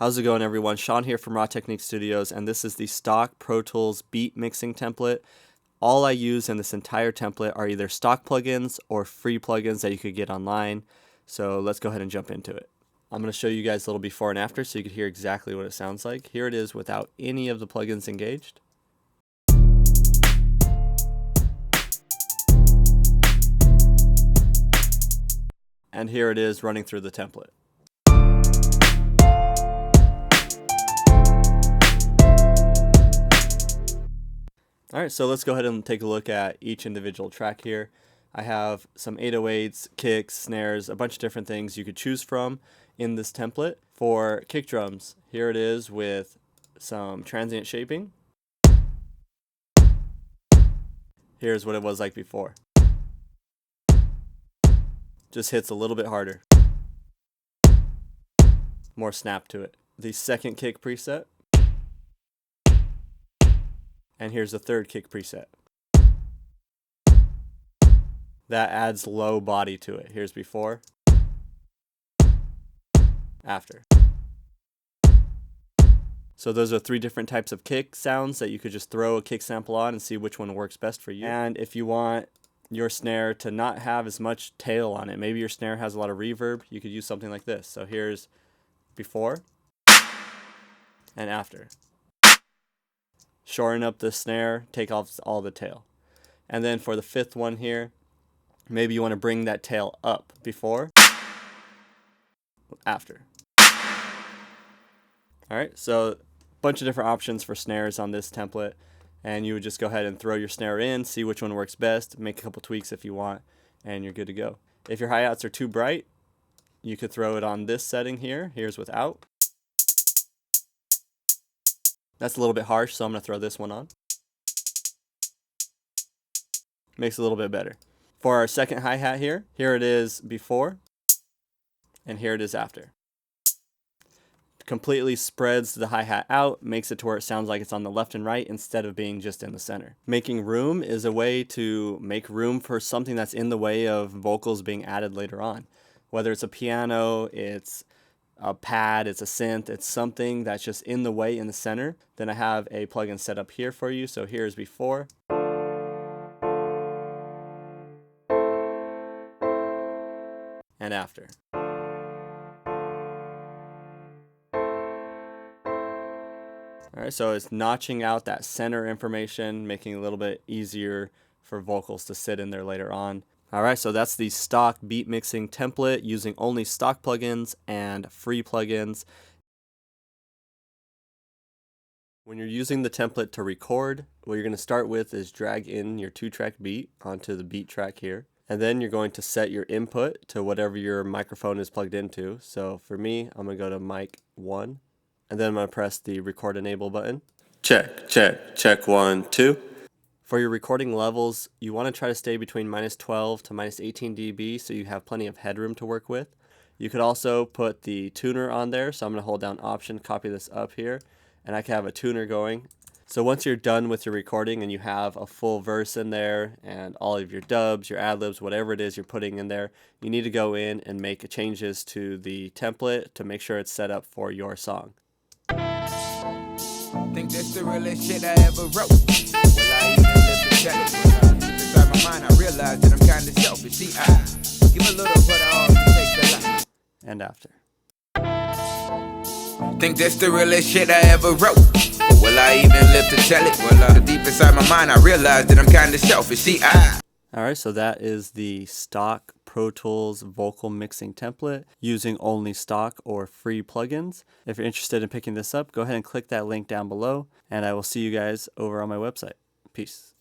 How's it going, everyone? Sean here from Raw Technique Studios, and this is the stock Pro Tools beat mixing template. All I use in this entire template are either stock plugins or free plugins that you could get online. So let's go ahead and jump into it. I'm going to show you guys a little before and after so you can hear exactly what it sounds like. Here it is without any of the plugins engaged. And here it is running through the template. Alright, so let's go ahead and take a look at each individual track here. I have some 808s, kicks, snares, a bunch of different things you could choose from in this template. For kick drums, here it is with some transient shaping. Here's what it was like before. Just hits a little bit harder. More snap to it. The second kick preset. And here's the third kick preset. That adds low body to it. Here's before, after. So those are three different types of kick sounds that you could just throw a kick sample on and see which one works best for you. And if you want your snare to not have as much tail on it, maybe your snare has a lot of reverb, you could use something like this. So here's before and after. Shorten up the snare, take off all the tail. And then for the fifth one here, maybe you want to bring that tail up before, after. Alright, so a bunch of different options for snares on this template, and you would just go ahead and throw your snare in, see which one works best, make a couple tweaks if you want, and you're good to go. If your hi-hats are too bright, you could throw it on this setting here. Here's without. That's a little bit harsh, so I'm going to throw this one on. Makes it a little bit better. For our second hi-hat here it is before, and here it is after. Completely spreads the hi-hat out, makes it to where it sounds like it's on the left and right instead of being just in the center. Making room is a way to make room for something that's in the way of vocals being added later on. Whether it's a piano, it's a pad, it's a synth, it's something that's just in the way in the center. Then I have a plugin set up here for you. So here's before. And after. Alright, so it's notching out that center information, making it a little bit easier for vocals to sit in there later on. Alright, so that's the stock beat mixing template using only stock plugins and free plugins. When you're using the template to record, what you're going to start with is drag in your 2-track beat onto the beat track here. And then you're going to set your input to whatever your microphone is plugged into. So for me, I'm going to go to mic 1. And then I'm going to press the record enable button. Check, check, check 1, 2. For your recording levels, you want to try to stay between -12 to -18 dB so you have plenty of headroom to work with. You could also put the tuner on there, so I'm going to hold down Option, copy this up here, and I can have a tuner going. So once you're done with your recording and you have a full verse in there and all of your dubs, your ad-libs, whatever it is you're putting in there, you need to go in and make changes to the template to make sure it's set up for your song. Think that's the realest shit I ever wrote. Well, I even lived to tell it. Inside my mind, I realized that I'm kind of selfish. See, I give a little, but I also take the lot. And after. Think that's the realest shit I ever wrote. Well, I even lived to tell it. Well, deep inside my mind, I realized that I'm kind of selfish. See, Alright, so that is the stock Pro Tools vocal mixing template using only stock or free plugins. If you're interested in picking this up, go ahead and click that link down below, and I will see you guys over on my website. Peace.